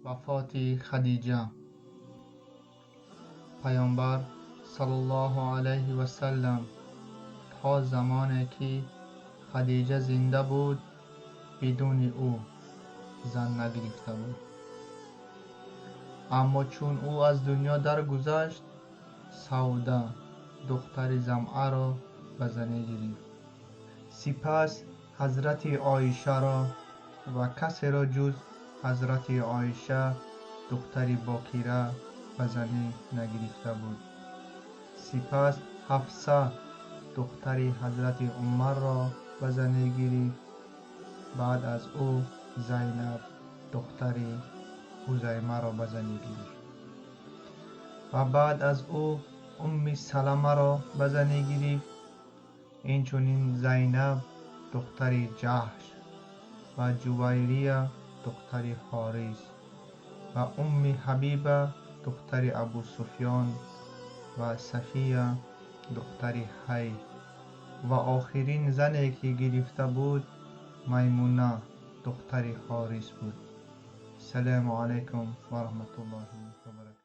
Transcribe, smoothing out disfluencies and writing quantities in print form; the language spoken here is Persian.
وفات خدیجه. پیامبر صلی الله علیه و سلم تا زمانی که خدیجه زنده بود بدون او زن نگرفته بود. اما چون او از دنیا درگذشت، سوده دختر زمعه را به زنی گرفت. سپس حضرت عایشه را و کسی را جز حضرت عایشه دختر باکره به زنی نگرفته بود. سپس حفصه دختر حضرت عمر را به زنی گرفت. بعد از او زینب دختر خزیمه را به زنی گرفت و بعد از او سلمه را به زنی گرفت. اینچنین زینب دختر جحش و جویریه دختر حارث و حبیبه دختر ابو سفیان و صفیه دختر حی و آخرین زنی که گرفته بود میمونه دختر حارث بود. السلام علیکم و رحمت الله و برکاته.